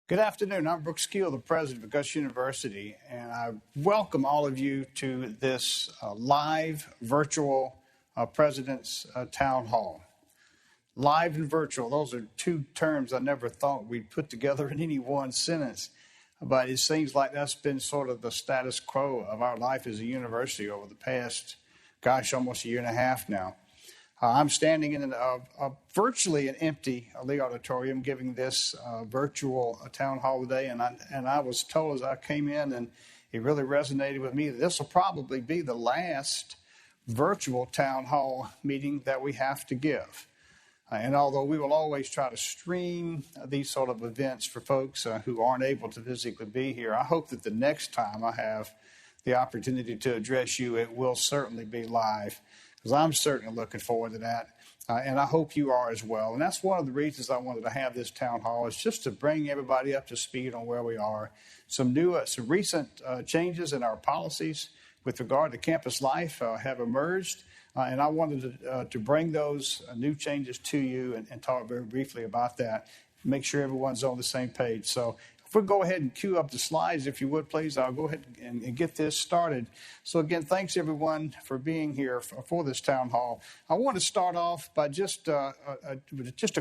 Good afternoon. I'm Brooks Keel, the president of Augusta University, and I welcome all of you to this live virtual President's Town Hall. Live and virtual, those are two terms I never thought we'd put together in any one sentence, but it seems like that's been sort of the status quo of our life as a university over the past, almost a year and a half now. I'm standing in virtually an empty Lee Auditorium giving this virtual town hall today, and I was told as I came in, and it really resonated with me, that this will probably be the last virtual town hall meeting that we have to give. And although we will always try to stream these sort of events for folks who aren't able to physically be here, I hope that the next time I have the opportunity to address you, it will certainly be live, because I'm certainly looking forward to that, and I hope you are as well. And that's one of the reasons I wanted to have this town hall, is just to bring everybody up to speed on where we are. Some recent changes in our policies with regard to campus life have emerged, and I wanted to bring those new changes to you and talk very briefly about that, make sure everyone's on the same page. So if we go ahead and cue up the slides, if you would, please, I'll go ahead and get this started. So again, thanks everyone for being here for this town hall. I want to start off by just a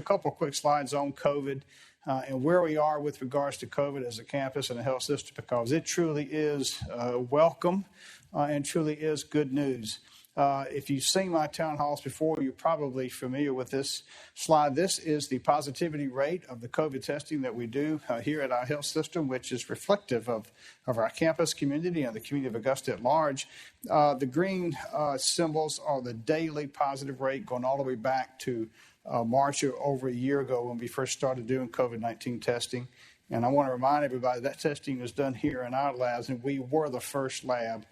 couple of quick slides on COVID and where we are with regards to COVID as a campus and a health system, because it truly is welcome and truly is good news. If you've seen my town halls before, you're probably familiar with this slide. This is the positivity rate of the COVID testing that we do here at our health system, which is reflective of our campus community and the community of Augusta at large. The green symbols are the daily positive rate, going all the way back to March or over a year ago when we first started doing COVID-19 testing. And I want to remind everybody that testing was done here in our labs, and we were the first lab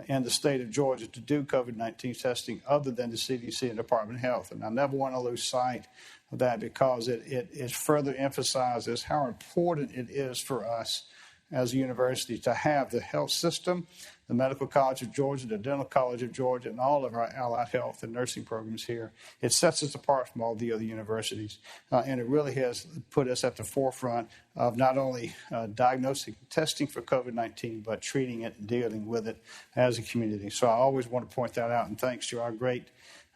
in the state of Georgia to do COVID-19 testing other than the CDC and Department of Health. And I never want to lose sight of that, because it further emphasizes how important it is for us as a university to have the health system, the Medical College of Georgia, the Dental College of Georgia, and all of our allied health and nursing programs here. It sets us apart from all the other universities, and it really has put us at the forefront of not only diagnosing and testing for COVID-19, but treating it and dealing with it as a community. So I always want to point that out, and thanks to our great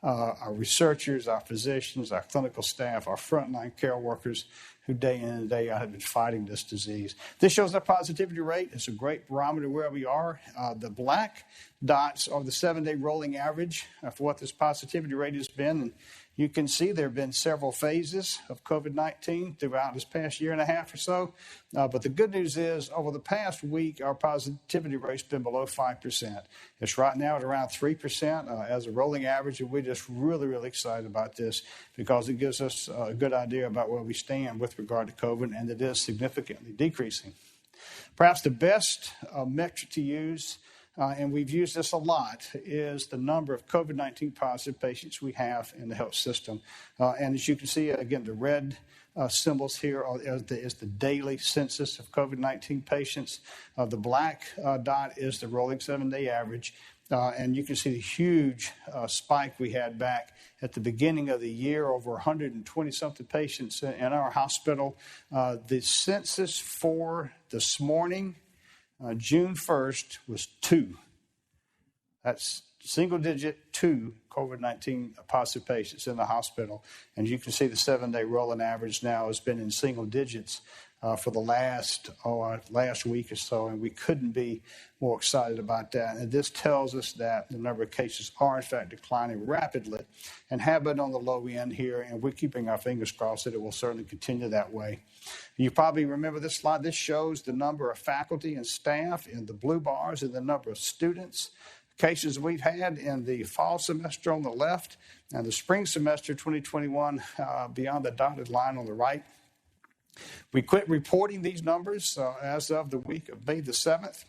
our researchers, our physicians, our clinical staff, our frontline care workers, who day in and day out have been fighting this disease. This shows our positivity rate. It's a great barometer where we are. The black dots are the 7-day rolling average for what this positivity rate has been. And you can see there have been several phases of COVID-19 throughout this past year and a half or so. But the good news is, over the past week, our positivity rate's been below 5%. It's right now at around 3% as a rolling average, and we're just really, really excited about this, because it gives us a good idea about where we stand with regard to COVID, and it is significantly decreasing. Perhaps the best metric to use, and we've used this a lot, is the number of COVID-19 positive patients we have in the health system. And as you can see, again, the red symbols here is the daily census of COVID-19 patients. The black dot is the rolling 7-day average. And you can see the huge spike we had back at the beginning of the year, over 120-something patients in our hospital. The census for this morning, June 1st, was 2. That's single-digit 2 COVID-19 positive patients in the hospital. And you can see the 7-day rolling average now has been in single digits for the last week or so, and we couldn't be more excited about that. And this tells us that the number of cases are, in fact, declining rapidly and have been on the low end here, and we're keeping our fingers crossed that it will certainly continue that way. You probably remember this slide. This shows the number of faculty and staff in the blue bars and the number of students. Cases we've had in the fall semester on the left and the spring semester 2021 beyond the dotted line on the right. We quit reporting these numbers as of the week of May the 7th.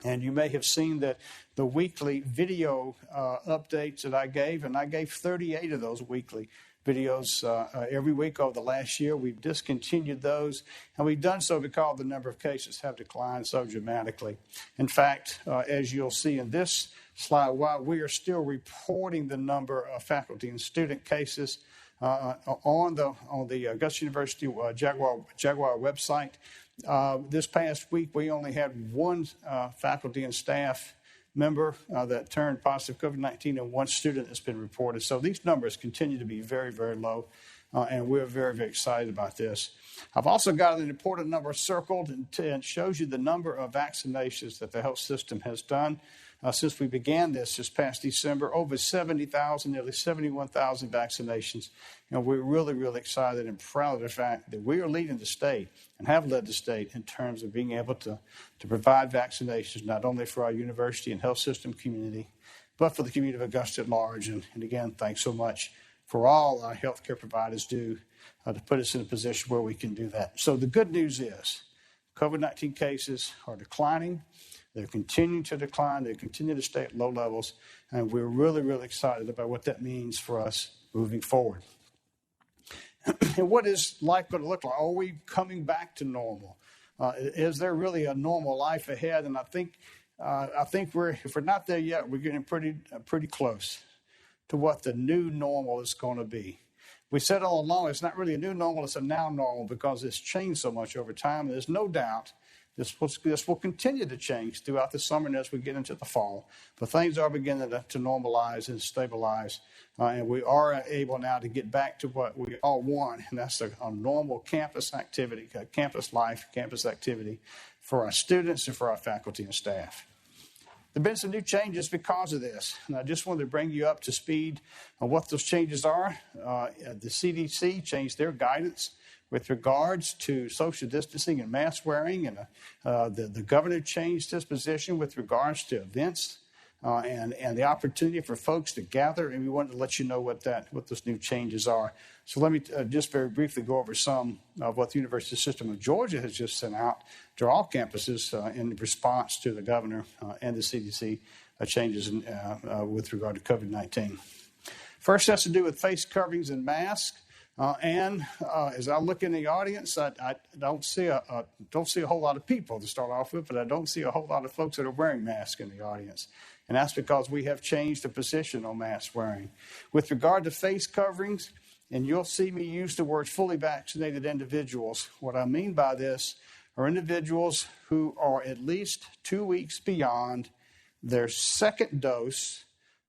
And you may have seen that the weekly video updates that I gave, and I gave 38 of those weekly videos every week over the last year. We've discontinued those, and we've done so because the number of cases have declined so dramatically. In fact, as you'll see in this slide, while we are still reporting the number of faculty and student cases, on the Augusta University Jaguar website. This past week, we only had one faculty and staff member that turned positive COVID-19 and one student that's been reported. So these numbers continue to be very, very low, and we're very, very excited about this. I've also got an important number circled, and it shows you the number of vaccinations that the health system has done since we began this past December. Over 70,000, nearly 71,000 vaccinations. We're really, really excited and proud of the fact that we are leading the state and have led the state in terms of being able to provide vaccinations, not only for our university and health system community, but for the community of Augusta at large. And again, thanks so much for all our healthcare providers do to put us in a position where we can do that. So the good news is COVID-19 cases are declining. They're continuing to decline. They continue to stay at low levels. And we're really, really excited about what that means for us moving forward. And what is life going to look like? Are we coming back to normal? Is there really a normal life ahead? And I think if we're not there yet, we're getting pretty close to what the new normal is going to be. We said all along, it's not really a new normal, it's a now normal because it's changed so much over time. And there's no doubt this will continue to change throughout the summer and as we get into the fall. But things are beginning to normalize and stabilize. And we are able now to get back to what we all want, and that's a normal campus activity, campus life, campus activity for our students and for our faculty and staff. There have been some new changes because of this, and I just wanted to bring you up to speed on what those changes are. The CDC changed their guidance with regards to social distancing and mask wearing, and the governor changed his position with regards to events and the opportunity for folks to gather, and we wanted to let you know what those new changes are. So let me just very briefly go over some of what the University System of Georgia has just sent out to all campuses in response to the governor and the CDC changes with regard to COVID-19. First has to do with face coverings and masks. As I look in the audience, I don't see a whole lot of people to start off with, but I don't see a whole lot of folks that are wearing masks in the audience. And that's because we have changed the position on mask wearing. With regard to face coverings, and you'll see me use the word fully vaccinated individuals. What I mean by this are individuals who are at least 2 weeks beyond their second dose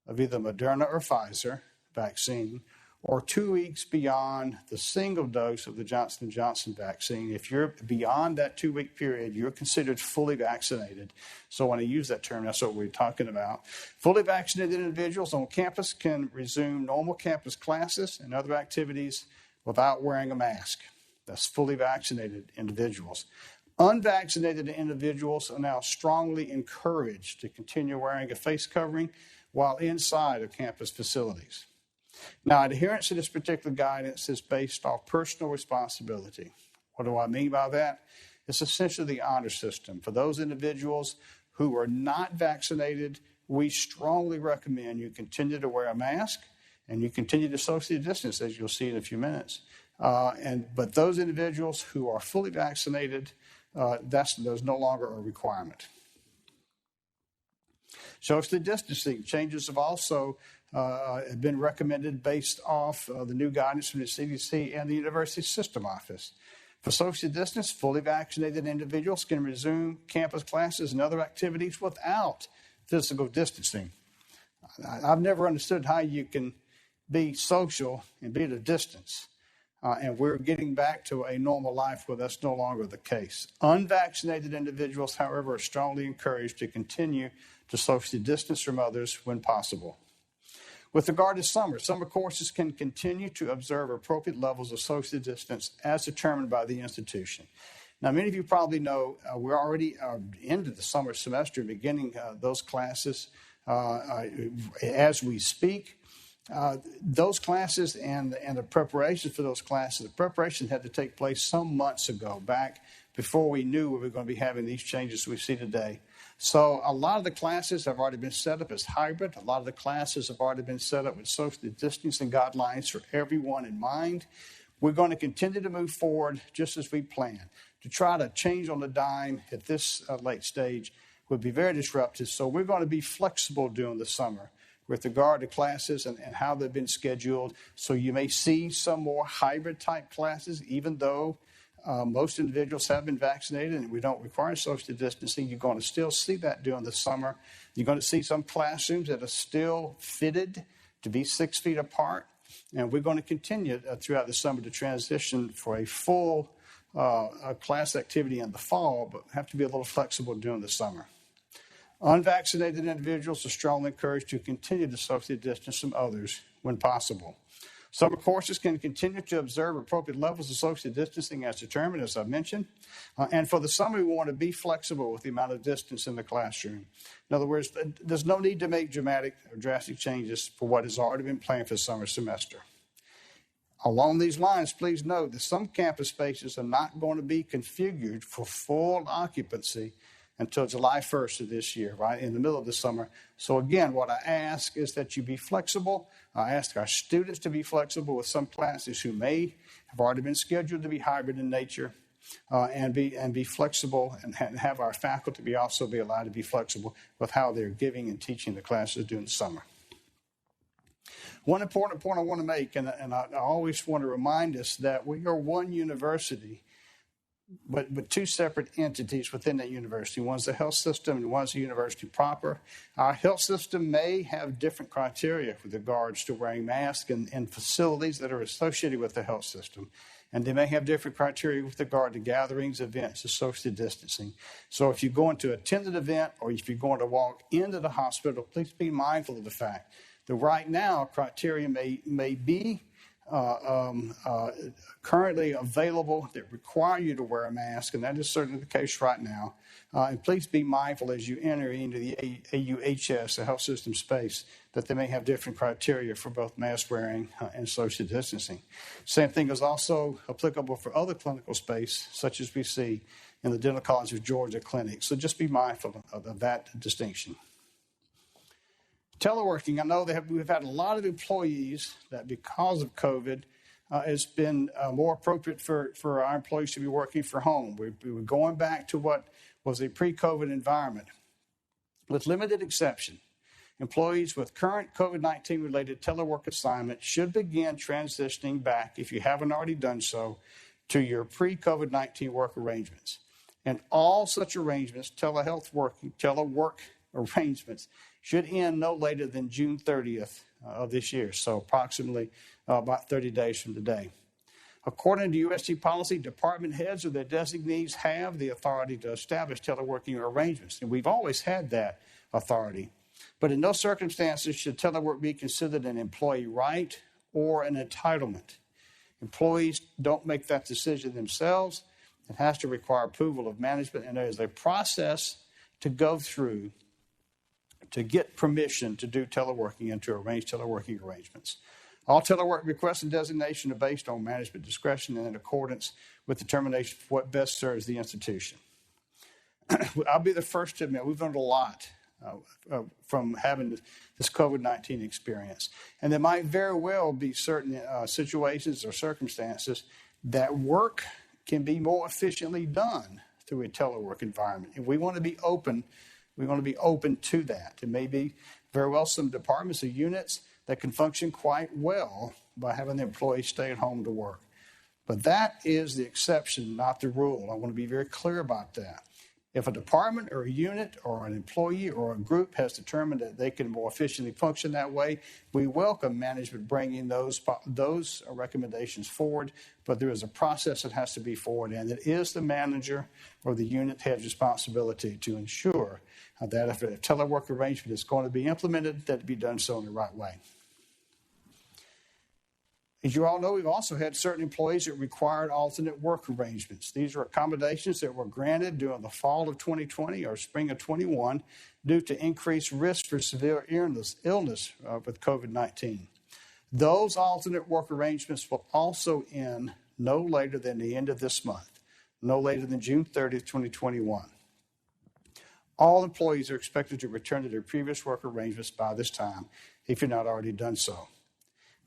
of either Moderna or Pfizer vaccine, or 2 weeks beyond the single dose of the Johnson & Johnson vaccine. If you're beyond that 2-week period, you're considered fully vaccinated. So when I use that term, that's what we're talking about. Fully vaccinated individuals on campus can resume normal campus classes and other activities without wearing a mask. That's fully vaccinated individuals. Unvaccinated individuals are now strongly encouraged to continue wearing a face covering while inside of campus facilities. Now, adherence to this particular guidance is based off personal responsibility. What do I mean by that? It's essentially the honor system. For those individuals who are not vaccinated, we strongly recommend you continue to wear a mask and you continue to socially distance, as you'll see in a few minutes. But those individuals who are fully vaccinated, there's no longer a requirement. Social distancing changes have also have been recommended based off the new guidance from the CDC and the University System Office. For social distance, fully vaccinated individuals can resume campus classes and other activities without physical distancing. I've never understood how you can be social and be at a distance. And we're getting back to a normal life where that's no longer the case. Unvaccinated individuals, however, are strongly encouraged to continue to socially distance from others when possible. With regard to summer courses can continue to observe appropriate levels of social distance as determined by the institution. Now, many of you probably know we're already into the summer semester, beginning those classes as we speak. Those classes and the preparation for those classes, the preparation had to take place some months ago, back before we knew we were going to be having these changes we see today. So a lot of the classes have already been set up as hybrid. A lot of the classes have already been set up with social distancing guidelines for everyone in mind. We're going to continue to move forward just as we planned. To try to change on the dime at this late stage would be very disruptive. So we're going to be flexible during the summer with regard to classes and how they've been scheduled. So you may see some more hybrid type classes, even though most individuals have been vaccinated and we don't require social distancing. You're going to still see that during the summer. You're going to see some classrooms that are still fitted to be 6 feet apart. And we're going to continue throughout the summer to transition for a full class activity in the fall, but have to be a little flexible during the summer. Unvaccinated individuals are strongly encouraged to continue to socially distance from others when possible. Summer courses can continue to observe appropriate levels of social distancing as determined, as I mentioned. And for the summer, we want to be flexible with the amount of distance in the classroom. In other words, there's no need to make dramatic or drastic changes for what has already been planned for the summer semester. Along these lines, please note that some campus spaces are not going to be configured for full occupancy until July 1st of this year, right in the middle of the summer. So again, what I ask is that you be flexible. I ask our students to be flexible with some classes who may have already been scheduled to be hybrid in nature, and be flexible, and have our faculty also be allowed to be flexible with how they're giving and teaching the classes during the summer. One important point I want to make, and I always want to remind us that we are one university, but two separate entities within that university. One's the health system and one's the university proper. Our health system may have different criteria with regards to wearing masks in facilities that are associated with the health system. And they may have different criteria with regard to gatherings, events, and social distancing. So if you're going to attend an event or if you're going to walk into the hospital, please be mindful of the fact that right now criteria may be currently available that require you to wear a mask, and that is certainly the case right now. And please be mindful as you enter into the AUHS, the health system space, that they may have different criteria for both mask wearing and social distancing. Same thing is also applicable for other clinical space, such as we see in the Dental College of Georgia clinic. So just be mindful of that distinction. Teleworking, I know we've had a lot of employees that because of COVID, it's been more appropriate for our employees to be working from home. We're going back to what was a pre-COVID environment. With limited exception, employees with current COVID-19 related telework assignments should begin transitioning back, if you haven't already done so, to your pre-COVID-19 work arrangements. And all such arrangements, telework arrangements, should end no later than June 30th of this year, so approximately about 30 days from today. According to UST policy, department heads or their designees have the authority to establish teleworking arrangements, and we've always had that authority. But in no circumstances should telework be considered an employee right or an entitlement. Employees don't make that decision themselves. It has to require approval of management, and there is a process to go through to get permission to do teleworking and to arrange teleworking arrangements. All telework requests and designation are based on management discretion and in accordance with determination of what best serves the institution. I'll be the first to admit we've learned a lot from having this COVID-19 experience. And there might very well be certain situations or circumstances that work can be more efficiently done through a telework environment. And we want to be open. We want to be open to that. There may be very well some departments or units that can function quite well by having the employees stay at home to work. But that is the exception, not the rule. I want to be very clear about that. If a department or a unit or an employee or a group has determined that they can more efficiently function that way, we welcome management bringing those recommendations forward, but there is a process that has to be forward, and it is the manager or the unit head's responsibility to ensure that if a telework arrangement is going to be implemented, that it be done so in the right way. As you all know, we've also had certain employees that required alternate work arrangements. These are accommodations that were granted during the fall of 2020 or spring of 21 due to increased risk for severe illness with COVID-19. Those alternate work arrangements will also end no later than the end of this month, no later than June 30th, 2021. All employees are expected to return to their previous work arrangements by this time, if you're not already done so.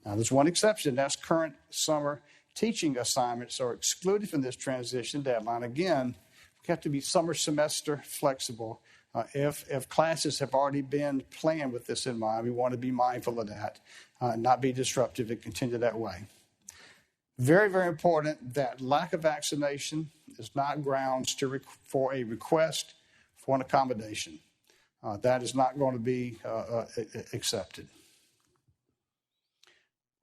Now, there's one exception. That's current summer teaching assignments are excluded from this transition deadline. Again, we have to be summer semester flexible If classes have already been planned with this in mind, we want to be mindful of that, not be disruptive and continue that way. Very, very important that lack of vaccination is not grounds for a request for an accommodation. That is not going to be accepted.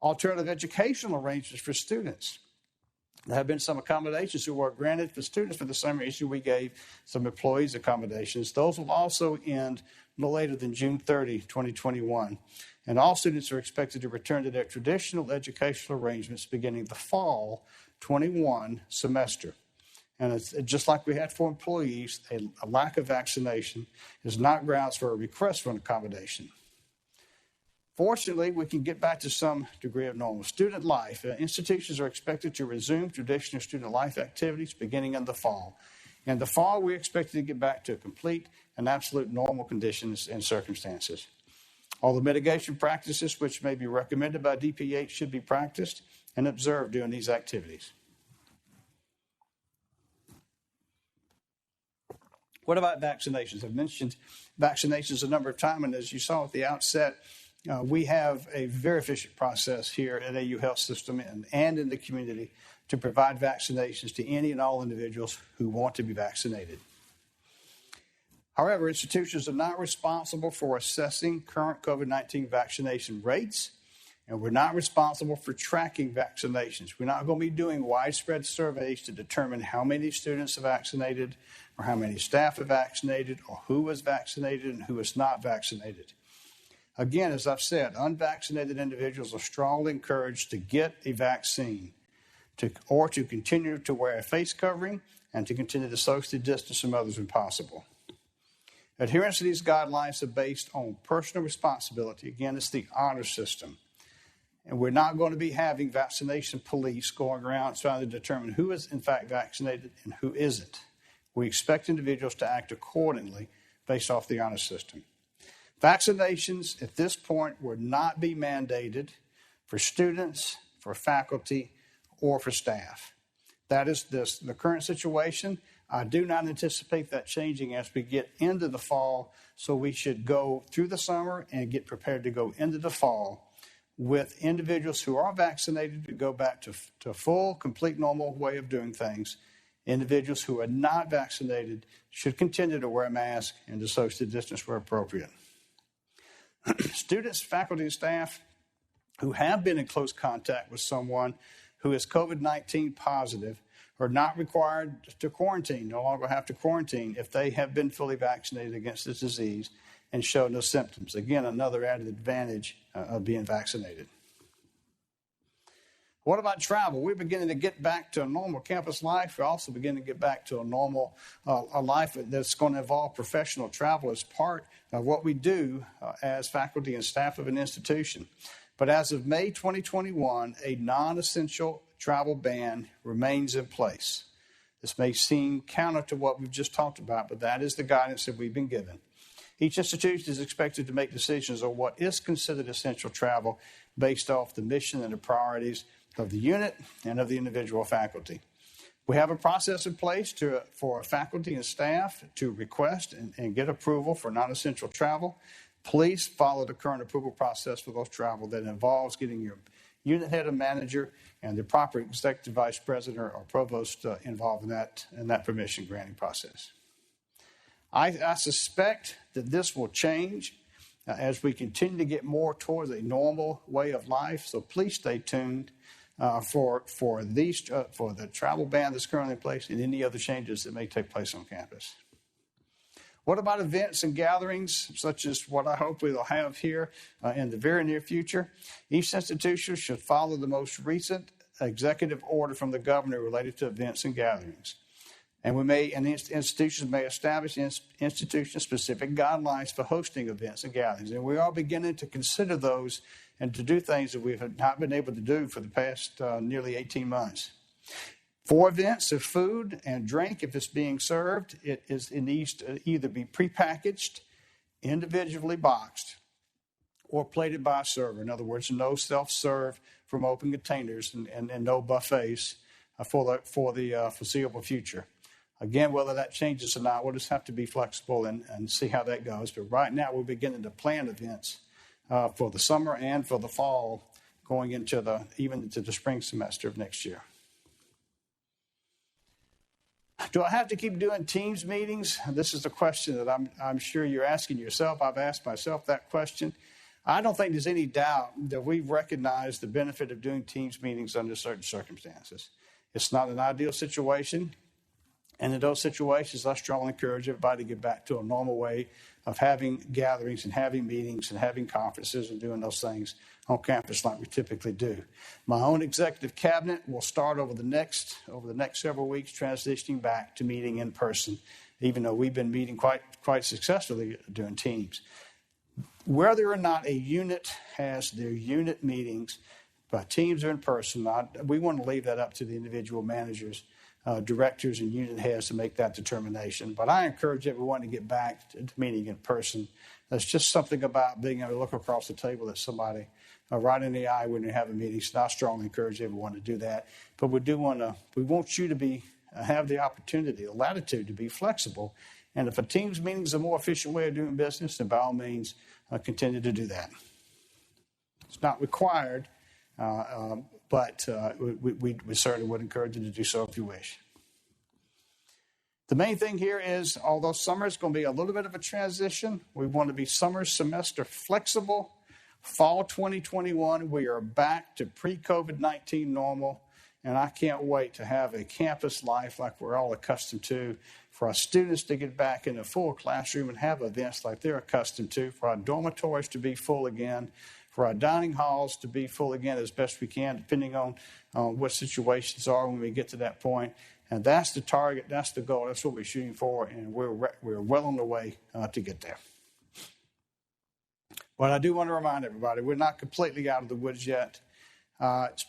Alternative educational arrangements for students. There have been some accommodations who were granted for students for the summer issue. We gave some employees accommodations. Those will also end no later than June 30, 2021. And all students are expected to return to their traditional educational arrangements beginning the fall 21 semester. And it's just like we had for employees, a lack of vaccination is not grounds for a request for an accommodation. Fortunately, we can get back to some degree of normal. Student life. Institutions are expected to resume traditional student life activities beginning in the fall. In the fall, we're expected to get back to complete and absolute normal conditions and circumstances. All the mitigation practices which may be recommended by DPH should be practiced and observed during these activities. What about vaccinations? I've mentioned vaccinations a number of times, and as you saw at the outset, we have a very efficient process here at AU Health System and in the community to provide vaccinations to any and all individuals who want to be vaccinated. However, institutions are not responsible for assessing current COVID-19 vaccination rates, and we're not responsible for tracking vaccinations. We're not going to be doing widespread surveys to determine how many students are vaccinated or how many staff are vaccinated or who was vaccinated and who was not vaccinated. Again, as I've said, unvaccinated individuals are strongly encouraged to get a vaccine or to continue to wear a face covering and to continue to socially distance from others when possible. Adherence to these guidelines are based on personal responsibility. Again, it's the honor system. And we're not going to be having vaccination police going around trying to determine who is in fact vaccinated and who isn't. We expect individuals to act accordingly based off the honor system. Vaccinations at this point will not be mandated for students, for faculty, or for staff. That is the current situation. I do not anticipate that changing as we get into the fall, so we should go through the summer and get prepared to go into the fall with individuals who are vaccinated to go back to a full, complete, normal way of doing things. Individuals who are not vaccinated should continue to wear a mask and to social distance where appropriate. Students, faculty, and staff who have been in close contact with someone who is COVID-19 positive are not required to quarantine, no longer have to quarantine if they have been fully vaccinated against this disease and show no symptoms. Again, another added advantage of being vaccinated. What about travel? We're beginning to get back to a normal campus life. We're also beginning to get back to a normal a life that's going to involve professional travel as part of what we do as faculty and staff of an institution. But as of May 2021, a non-essential travel ban remains in place. This may seem counter to what we've just talked about, but that is the guidance that we've been given. Each institution is expected to make decisions on what is considered essential travel based off the mission and the priorities of the unit and of the individual faculty. We have a process in place for faculty and staff to request and get approval for non-essential travel. Please follow the current approval process for those travel that involves getting your unit head and manager and the proper executive vice president or provost involved in that permission granting process. I suspect that this will change as we continue to get more towards a normal way of life. So please stay tuned for the travel ban that's currently in place and any other changes that may take place on campus. What about events and gatherings, such as what I hope we'll have here in the very near future? Each institution should follow the most recent executive order from the governor related to events and gatherings. And institutions may establish institution-specific guidelines for hosting events and gatherings. And we are beginning to consider those and to do things that we have not been able to do for the past nearly 18 months. For events of food and drink, if it's being served, it needs to either be prepackaged, individually boxed, or plated by a server. In other words, no self-serve from open containers and no buffets for the foreseeable future. Again, whether that changes or not, we'll just have to be flexible and see how that goes. But right now, we're beginning to plan events for the summer and for the fall, going into even into the spring semester of next year. Do I have to keep doing Teams meetings? This is a question that I'm sure you're asking yourself. I've asked myself that question. I don't think there's any doubt that we've recognized the benefit of doing Teams meetings under certain circumstances. It's not an ideal situation. And in those situations, I strongly encourage everybody to get back to a normal way of having gatherings and having meetings and having conferences and doing those things on campus like we typically do. My own executive cabinet will start over the next several weeks transitioning back to meeting in person, even though we've been meeting quite successfully doing Teams. Whether or not a unit has their unit meetings by Teams or in person, we want to leave that up to the individual managers, directors, and unit heads to make that determination. But I encourage everyone to get back to meeting in person. There's just something about being able to look across the table at somebody right in the eye when you have a meeting. So I strongly encourage everyone to do that. But we want you to have the opportunity, the latitude to be flexible. And if a Teams meeting is a more efficient way of doing business, then by all means, continue to do that. It's not required, but we certainly would encourage you to do so if you wish. The main thing here is, although summer is going to be a little bit of a transition, we want to be summer semester flexible. Fall 2021, we are back to pre-COVID-19 normal, and I can't wait to have a campus life like we're all accustomed to, for our students to get back in a full classroom and have events like they're accustomed to, for our dormitories to be full again, for our dining halls to be full again as best we can, depending on what situations are when we get to that point. And that's the target, that's the goal, that's what we're shooting for, and we're well on the way to get there. But I do want to remind everybody, we're not completely out of the woods yet.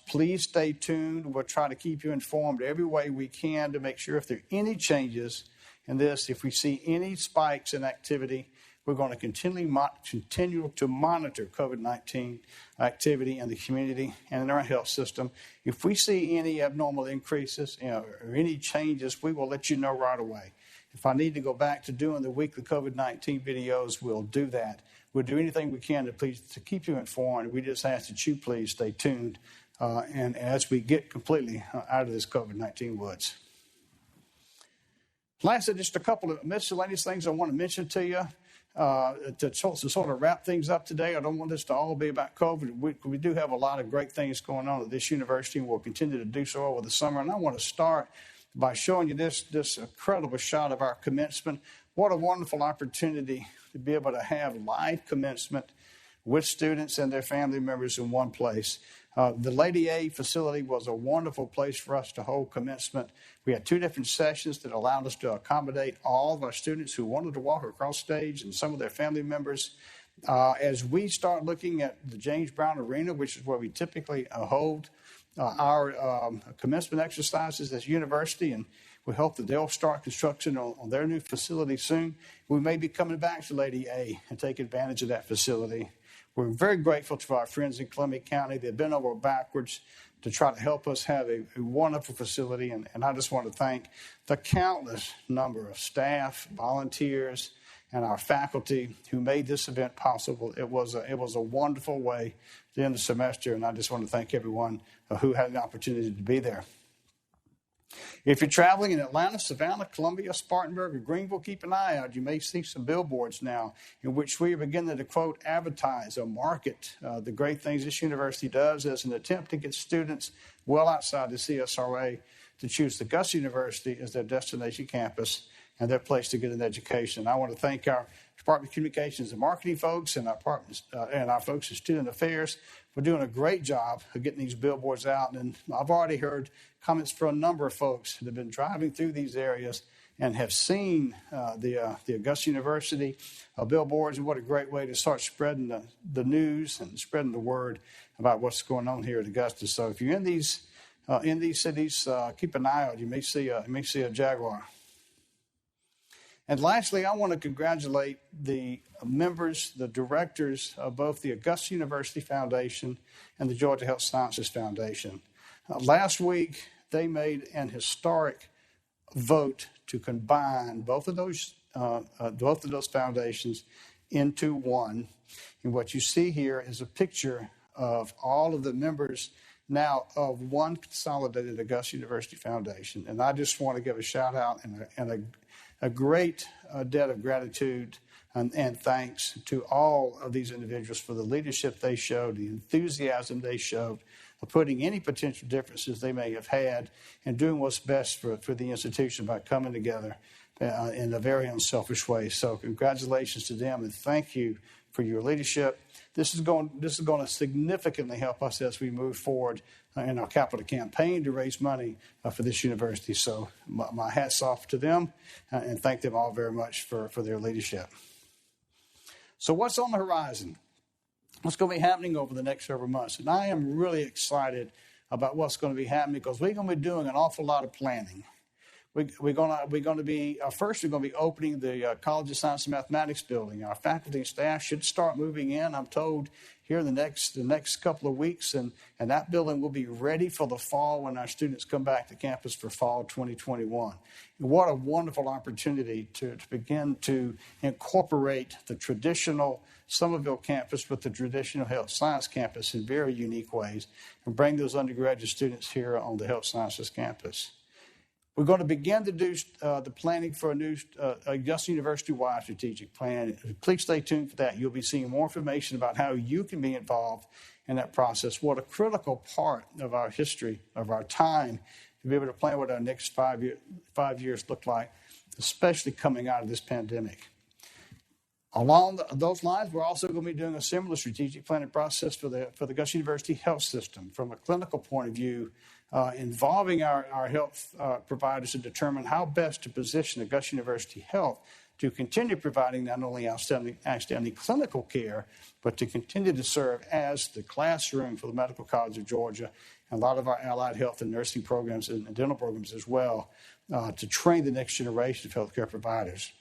Please stay tuned. We'll try to keep you informed every way we can to make sure if there are any changes in this, if we see any spikes in activity, we're going to continue to monitor COVID-19 activity in the community and in our health system. If we see any abnormal increases or any changes, we will let you know right away. If I need to go back to doing the weekly COVID-19 videos, we'll do that. We'll do anything we can to keep you informed. We just ask that you please stay tuned and as we get completely out of this COVID-19 woods. Lastly, just a couple of miscellaneous things I want to mention to you to sort of wrap things up today. I don't want this to all be about COVID. We do have a lot of great things going on at this university, and we'll continue to do so over the summer. And I want to start by showing you this incredible shot of our commencement. What a wonderful opportunity to be able to have live commencement with students and their family members in one place. The Lady A facility was a wonderful place for us to hold commencement. We had 2 different sessions that allowed us to accommodate all of our students who wanted to walk across stage and some of their family members. As we start looking at the James Brown Arena, which is where we typically hold our commencement exercises as a university, and we hope that they'll start construction on their new facility soon. We may be coming back to Lady A and take advantage of that facility. We're very grateful to our friends in Columbia County. They've been over backwards to try to help us have a wonderful facility. And I just want to thank the countless number of staff, volunteers, and our faculty who made this event possible. It was a wonderful way to end the semester, and I just want to thank everyone who had the opportunity to be there. If you're traveling in Atlanta, Savannah, Columbia, Spartanburg, or Greenville, keep an eye out. You may see some billboards now in which we are beginning to, quote, advertise or market the great things this university does as an attempt to get students well outside the CSRA to choose the Augusta University as their destination campus and their place to get an education. I want to thank our Department of Communications and Marketing folks and our folks in Student Affairs for doing a great job of getting these billboards out. And I've already heard comments from a number of folks that have been driving through these areas and have seen the Augusta University billboards, and what a great way to start spreading the news and spreading the word about what's going on here at Augusta. So if you're in these cities, keep an eye out. You may see a Jaguar. And lastly, I want to congratulate the members, the directors of both the Augusta University Foundation and the Georgia Health Sciences Foundation. Last week, they made an historic vote to combine both of those foundations into one. And what you see here is a picture of all of the members now of one consolidated Augusta University Foundation. And I just want to give a shout out and a great debt of gratitude and thanks to all of these individuals for the leadership they showed, the enthusiasm they showed, of putting any potential differences they may have had and doing what's best for the institution by coming together in a very unselfish way. So congratulations to them and thank you for your leadership. This is going to significantly help us as we move forward in our capital campaign to raise money for this university. So my hat's off to them and thank them all very much for their leadership. So what's on the horizon? What's going to be happening over the next several months? And I am really excited about what's going to be happening because we're going to be doing an awful lot of planning. We're going to be opening the College of Science and Mathematics building. Our faculty and staff should start moving in, I'm told, here in the next couple of weeks, and that building will be ready for the fall when our students come back to campus for fall 2021. And what a wonderful opportunity to begin to incorporate the traditional Somerville campus with the traditional health science campus in very unique ways and bring those undergraduate students here on the health sciences campus. We're going to begin to do the planning for a new Augusta University-wide strategic plan. Please stay tuned for that. You'll be seeing more information about how you can be involved in that process. What a critical part of our history, of our time, to be able to plan what our next 5 years look like, especially coming out of this pandemic. Along those lines, we're also going to be doing a similar strategic planning process for the Augusta University health system from a clinical point of view, involving our health providers to determine how best to position Augusta University Health to continue providing not only outstanding clinical care, but to continue to serve as the classroom for the Medical College of Georgia and a lot of our allied health and nursing programs and dental programs as well, to train the next generation of healthcare providers.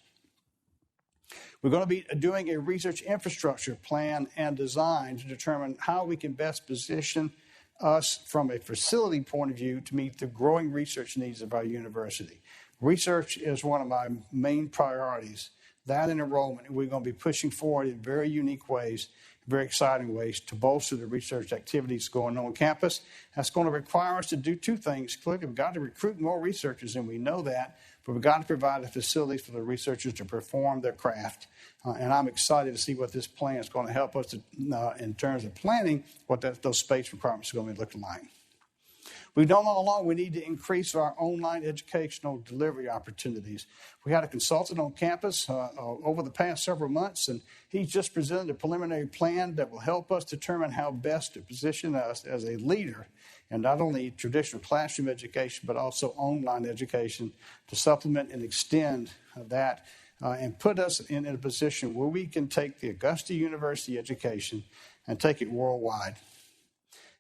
We're going to be doing a research infrastructure plan and design to determine how we can best position us from a facility point of view to meet the growing research needs of our university. Research is one of my main priorities. That and enrollment, we're going to be pushing forward in very unique ways, very exciting ways to bolster the research activities going on campus. That's going to require us to do two things. Clearly, we've got to recruit more researchers, and we know that, but we've got to provide the facilities for the researchers to perform their craft. And I'm excited to see what this plan is going to help us to, in terms of planning, what those space requirements are going to be looking like. We've known all along we need to increase our online educational delivery opportunities. We had a consultant on campus over the past several months, and he's just presented a preliminary plan that will help us determine how best to position us as a leader in not only traditional classroom education, but also online education to supplement and extend that and put us in a position where we can take the Augusta University education and take it worldwide.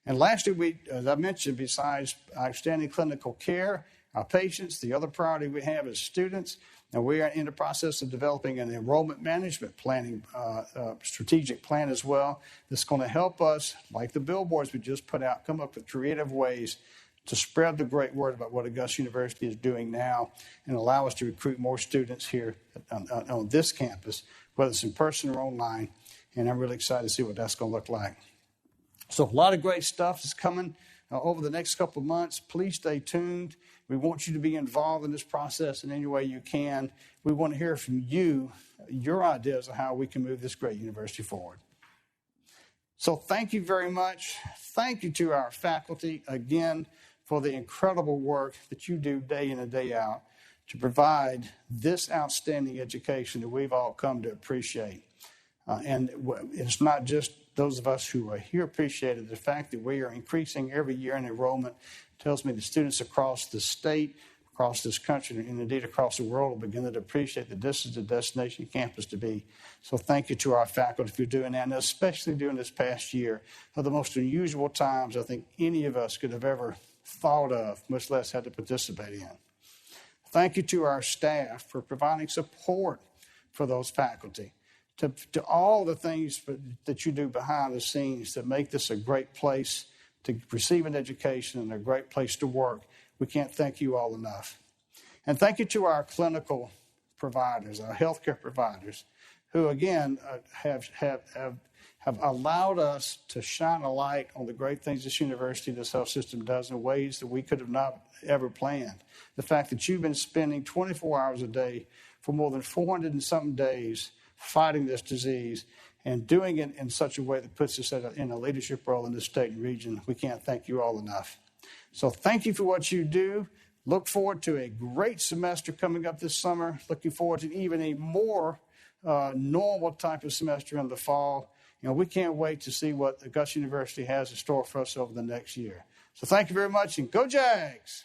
And lastly, as I mentioned, besides outstanding clinical care, our patients, the other priority we have is students, and we are in the process of developing an enrollment management planning strategic plan as well that's going to help us, like the billboards we just put out, come up with creative ways to spread the great word about what Augusta University is doing now and allow us to recruit more students here on this campus, whether it's in person or online. And I'm really excited to see what that's going to look like. So a lot of great stuff is coming over the next couple of months. Please stay tuned. We want you to be involved in this process in any way you can. We want to hear from you, your ideas of how we can move this great university forward. So thank you very much. Thank you to our faculty, again, for the incredible work that you do day in and day out to provide this outstanding education that we've all come to appreciate. And it's not just those of us who are here appreciate it. The fact that we are increasing every year in enrollment tells me the students across the state, across this country, and indeed across the world will begin to appreciate that this is the destination campus to be. So thank you to our faculty for doing that, and especially during this past year of the most unusual times I think any of us could have ever thought of, much less had to participate in. Thank you to our staff for providing support for those faculty. To all the things that you do behind the scenes that make this a great place to receive an education and a great place to work. We can't thank you all enough. And thank you to our clinical providers, our healthcare providers, who again have allowed us to shine a light on the great things this university, this health system does in ways that we could have not ever planned. The fact that you've been spending 24 hours a day for more than 400 and something days fighting this disease and doing it in such a way that puts us in a leadership role in this state and region. We can't thank you all enough. So thank you for what you do. Look forward to a great semester coming up this summer. Looking forward to even a more normal type of semester in the fall. We can't wait to see what Augusta University has in store for us over the next year. So thank you very much, and go Jags!